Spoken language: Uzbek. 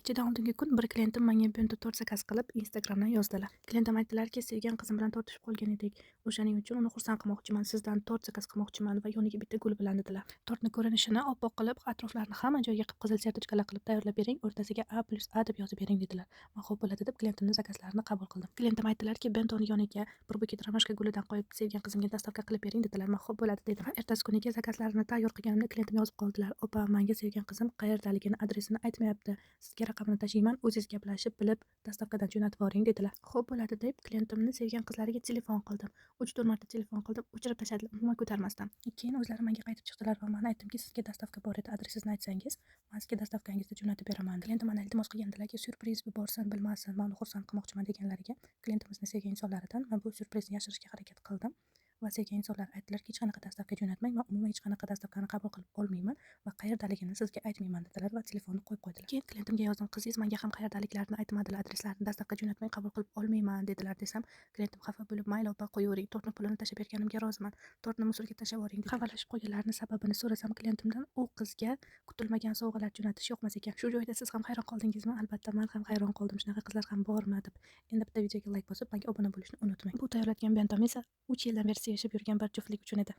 Ikkidan oldingi kun bir klientim menga bento tort zakaz qilib, Instagramdan yozdilar. Klientim aytdilarki, sevgan qizim bilan tortishib qolgan edik. O'shaning uchun uni xursand qilmoqchiman, sizdan tort zakaz qilmoqchiman va yoniga bitta gul bilan dedilar. Tortni ko'rinishini oppoq qilib, atroflarini hamma joyiga qip-qizil sertichkalar qilib tayyorlab bering, o'rtasiga A+A deb yozib bering dedilar. Men xo'p bo'ladi deb klientimning zakazlarini qabul qildim. Klientim aytdilarki, bentoni yoniga bir buket romashka gulidan qo'yib, sevgan qizimga dostavka qilib bering dedilar. Men xo'p bo'ladi dedim. Ertasi kuniga zakazlarini tayyor qilganimda klientim yozib qoldilar. Opa, menga sevgan qizim qayerdaligini, adresini aytmayapti. Sizga raqamini tashiyman, o'zingiz gaplashib bilib dostavkadan jo'natib yuboring dedilar. Xo'p bo'ladi deb klientimni sevgan qizlariga telefon qildim. 3-4 marta telefon qildim, o'chirib tashladilar, umuman ko'tarmasdan. Keyin o'zlari menga qaytib chiqdilar va men aytdimki, sizga dostavka bor edi, adresingizni aytsangiz, men sizga dostavkangizni jo'natib beraman. Klientim meni iltimos qilgandilarki, syurpriz borsin, bilmasin, men uni xursand qilmoqchiman deganlariga, klientimizni sevgan insonlaridan men bu syurprizni yashirishga harakat qildim. Va sevgan insonlar aytdilarki, hech qanaqa dostavka jo'natmang, men umuman hech qanaqa dostavkani qabul qilib olmayman va qayerdaligini sizga aytmayman dedilar va telefonni qo'yib qo'ydilar. Keyin klientimga yozdim, qizingiz menga ham qayerdaliklarini aytmadilar, adreslarini dostavka jo'natmay qabul qilib olmayman dedilar desam, klientim xafa bo'lib, mayli opa qo'yavering, tortni pulini tashlab berganimga roziman, tortni musorga tashlab yuboring deb xafarlashib qo'yganlarini sababini so'rasam klientimdan, u qizga kutilmagan sovg'alar jo'natish yoqmas ekan. Shu joyda siz ham hayron qoldingizmi? Albatta men ham hayron qoldim, shunaqa qizlar ham bormi deb. Endi bitta videoga layk bosib, menga obuna bo'lishni unutmang. Bu tayyorlatgan bentom esa 3 yildan beri sevishib yurgan bir juftlik uchun edi.